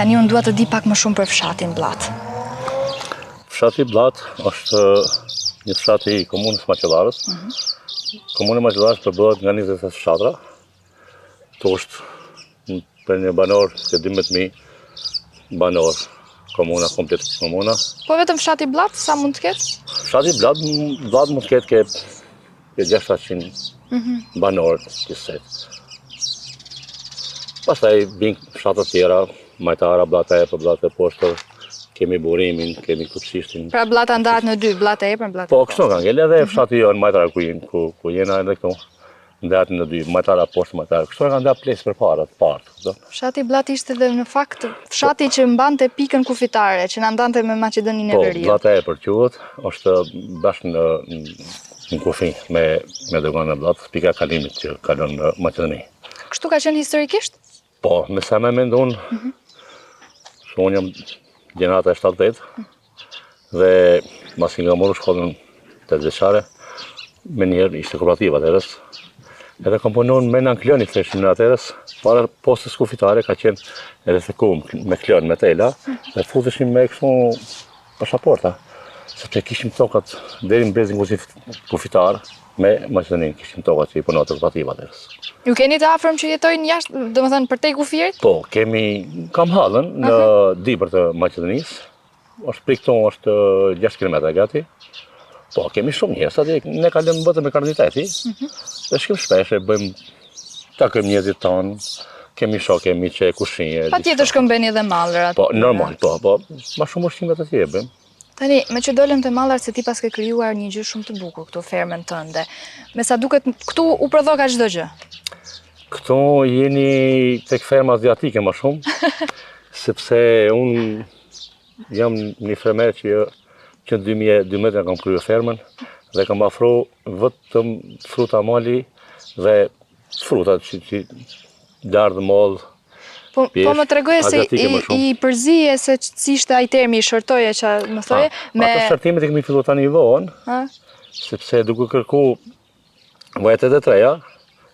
Tani unë dua të di pak më shumë për fshatin Blat. Fshati Blat është një fshat i komunës Maqellarës. Komuna e Maqellarës përbëhet nga 20 fshatra. Kto është për një banor të 12.000 banor. Komuna, komplet komuna. Po vetëm fshati Blat, sa mund të ketë? Fshati Blat mund të ketë ke 600 banor kësaj. Pastaj vinë fshatët tjera, Majtara, Blata e për Blata e poshtër, kemi Burimin, kemi Kupshishtin. Pra Blata ndahet në dy, Blata e për Blata e po, kështu ka ngel edhe fshati jonë Majtara ku jena edhe këtu. Ndahet në dy, Majtara poshtë, Majtara. Kështu ka nda ples përpara të partë. Fshati Blat ishte dhe në fakt fshati që mbante pikën kufitare, që na ndante me Maqedoninë e Veriut. Po, Blata e për quhet, është bashkë në kufi me doganën e Blat, pika kalimit që kalon në Maqedoni. Kështu ka qenë historikisht? Po, me sa me mendon, unë jam gjenata e 78 dhe masi nga moru shkollën 8 vjeçare, me njerë ishte kooperativa atërës, edhe kam punon me në kloni theshin në atërës, para postës kufitare ka qenë edhe thekum me klon, me tela, dhe futeshim me kështu pasaporta, sepse kishim tokat deri në brezin kufitar, me Maqedoninë kishim tokat që i punohet kooperativa atërës. Ju keni të afërm që jetojnë jashtë, domethënë përtej kufirit? Po, kam hallën në dibër të Maqedonisë. Është prej këtu është 6 kilometra gati. Po, kemi shumë njerëz aty, ne kalojmë vetëm me karniteti. Dhe shkim shpesh, takojmë njerëzit tanë, kemi shokë, kemi që kushinje. Patjetër shkëmbeni edhe mallrat. Po, normal, po, ma shumë ushqime të tjera. Tani, me që dolem të mallar se ti pas ke krijuar një gjë shumë të bukur këtu fermën tënde. Me sa duket këtu u prodho ka çdo gjë. Këtu jeni tek ferma azjatike më shumë, sepse unë jam një fermer që 2012 kam kryer fermën dhe kam afro vetëm fruta mali dhe frutat që dardhë mollë. Po më tregoje se i përzije se si ishte ai termi i shërtoje që më thoje me ato shërtimet e kemi filluar tani vonë, sepse duke kërku vajat e treja,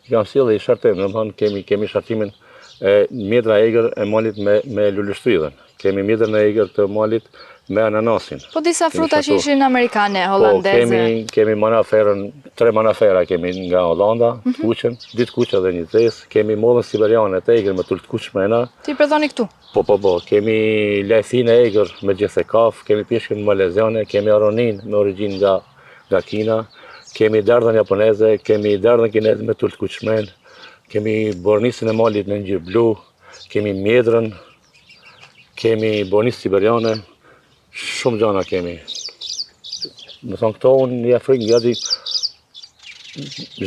kam sjellë i shërtim, domethënë kemi shërtimin e mjedra egër e malit me luleshtrydhen. Kemi mjedrën e egër të malit me ananasin. Po disa fruta që ishin amerikane, holandeze. Po, kemi manaferën, 3 manafera kemi nga Hollanda, të kuqen, 2 kuqe dhe 1 zez. Kemi mollën siberiane të egër me tullt kuqmena. Ti prodhoni këtu? Po. Kemi lajthinë e egër me gjithë kaf, kemi pishkën maleziane, kemi aronin me origjinë nga Kina, kemi dardhën japoneze, kemi dardhën kineze me tullt kuqmen, kemi bornisën e malit me ngjyrë blu, kemi mjedrën, kemi bornisë siberiane. Shumë gjana kemi. Më thonë këto unë një afrojnë gati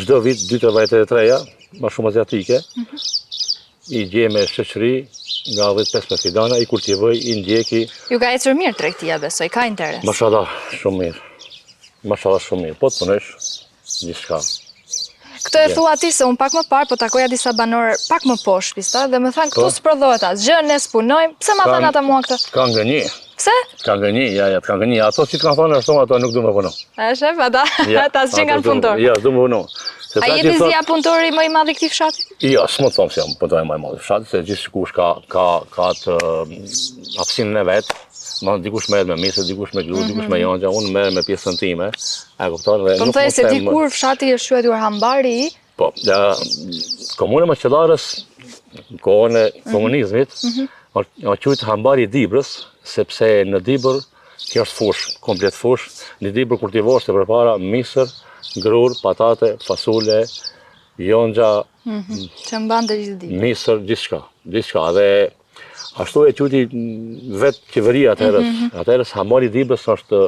çdo vit 2 vajte e treja, ma shumë azjatike, i gje me shoqëri nga 15 fidana, i kultivoj, i ndjeki. Ju ka ecur mirë tregtia besoj, ka interes? Mashallah, shumë mirë. Mashallah, shumë mirë. Po të punësh, gjithçka. Këtë e thua ti se unë pak më parë, po takoja disa banorë pak më poshtë pista dhe më thanë këtu s'prodhohet asgjë, ne s'punojmë, pse ma thanë ata mua këtë? Ka ngënjë. Pse? Ka ngënjë, ja, ka ngënjë. Ato që kanë thonë ashtu, ato nuk du me puno. A shef, ata s'qenë kanë punëtor. Ja, du me puno. A jeti zia punëtori më i madh i këtij fshati? Jo, s'më thonë se jam punëtori më i madh i fshatit, se gjithçkush ka të hapësinën e vet. Dikush merret me misë, dikush me glu, dikush me jonxha, unë merrem me pjesën time. A kupton? Po më thënë se dikur fshati është quajtur hambari i? Po, komuna e Maqellarës, në kohën e komunizmit, o quajtur hambari i Dibrës, sepse në Dibër kjo është fush, komplet fush. Në Dibër kultivohej përpara misër, grur, patate, fasule, jonxha, që mbante gjithë ditën. Misër, gjithçka. Dhe ashtu e quajti vetë qeveria atëherës. Atëherës hambari i Dibrës është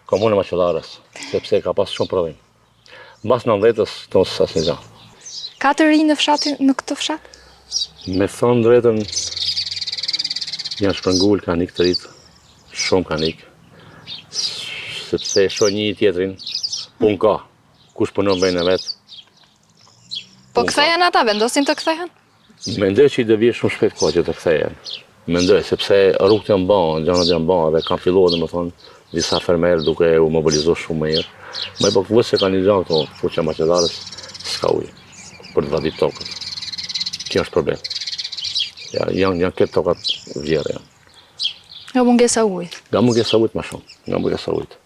komuna e Maqellarës, sepse ka pas shumë prodhim. Mbas 90-s tonë asnjë gjë. Ka të rinj në këtë fshat? Me thonë drejtën, janë shpërngul, kanë ikë të rritë, shumë kanë ikë, sepse shoh një tjetrin, punë ka, kush punon vjen e vet. Po kthehen ata, vendosin të kthehen? Mendoj që i do vijë shumë shpejt kohë që të kthehen. Mendoj, sepse rrugët janë bën, gjanat janë bën dhe kanë filluar domethënë disa fermerë duke u mobilizuar shumë më mirë. Më po vuajse kanë një gjë këtu, fushë Maqellarës s'ka ujë për të vadit tokën. Kjo është problem. Janë këtë tokat vjera janë. Nga mungesa ujit. Nga mungesa ujit më shumë, nga mungesa ujit.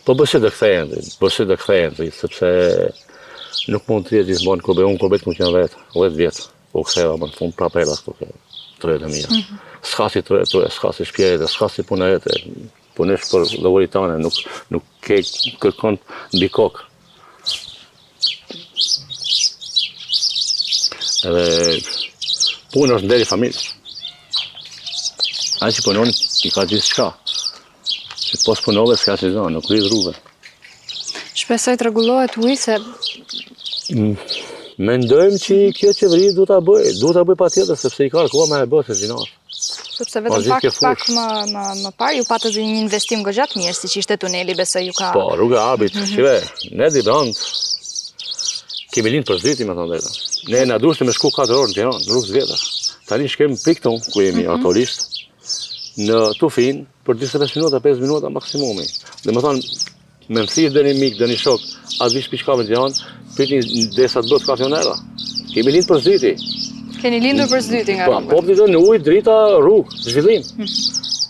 Po bëse të kthehen, sepse nuk mund të jetë gjithmonë kur unë kur vetë mund të jam vetë, 10 vjet. Po ktheva më në fund prapë erdha këtu ke tërët e mia. S'ka si tërët, s'ka si shpjete, s'ka si puna jete. Punesh për llogarit tane, nuk ke kërkon mbi kokë. Edhe punë është nderi familjes. Ai që punon i ka gjithçka. Që pos punove s'ka si zonë, nuk rrit rrugë. Shpresoj të rregullohet uji se mendojmë që kjo qeveri duhet ta bëj patjetër sepse i ka koha më e bërë se gjinat. Sepse vetëm pak më parë ju patët një investim goxha të mirë, siç ishte tuneli, besoj ju ka. Po, rruga e Arbit, shive, ne di brand kemi lind për zyti, me thënë drejtën. Ne na duhet me shku 4 orë në Tiranë, në rrugë vjetër. Tani shkem pik këtu ku jemi autorisht në Tufin për 45 minuta, 5 minuta maksimumi. Dhe më thonë, me më thirr dëni mik, dëni shok, as di shpiçka me Tiranë, pritni desa të bëhet kasionera. Kemi lind për zyti. Keni lindur për zyti nga rruga. Po, në ujë, drita, rrugë, zhvillim.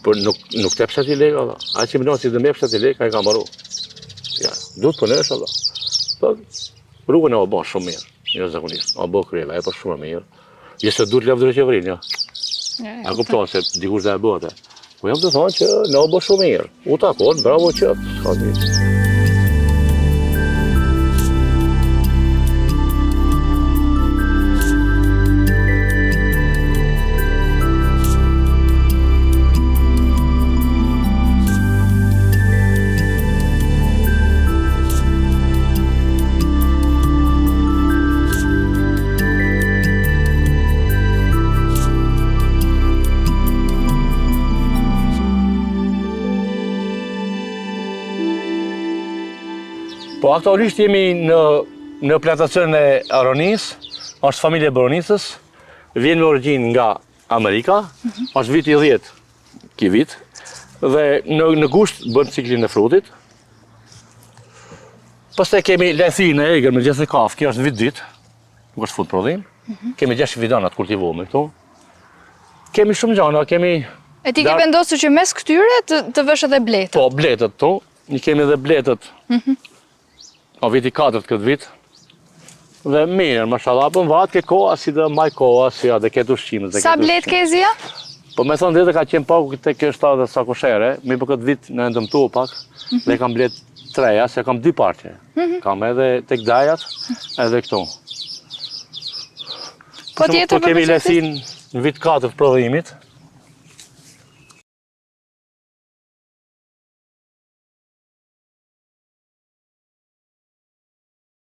Por nuk te pshet i leka, da. Ai që mënon si dhe me pshet i leka, ai ka mbaru. Ja, duhet punesh, da. Po, rrugën e o bën shumë mirë, jo zakonisht. O bë kryela, e po shumë mirë. Jese duhet lëvë drejtë qeverinë, ja. A kupton se dikush dhe e bëte. Po jam të thonë që ne o bë shumë mirë. U takon, bravo qëtë, s'ka di. Po aktualisht jemi në plantacionin e Aronis, është familje Bronicës, vjen me origjinë nga Amerika, është viti 10 ki vit, dhe në gusht bën ciklin e frutit. Pastaj kemi lajthinë e egër me gjithë kafë, kjo është vit dit, nuk është fut prodhim. Kemi 6 vidana të kultivuar këtu. Kemi shumë gjana, kemi. E ti ke vendosur që mes këtyre të vësh edhe bletët? Po, bletët këtu, kemi edhe bletët. O viti 4 këtë vit. Dhe mirë, mashallah, për vatë ke koha, si dhe maj koha, si dhe ketë ushqimet. Sa blet ke zia? Po me thonë dhe ka qenë paku të kjo 7 sa koshere, mi për këtë vit në ndëmtu pak, dhe kam blet 3, se kam 2 partje. Kam edhe tek dajat, edhe këtu. Po kemi lesin në vit 4 prodhimit,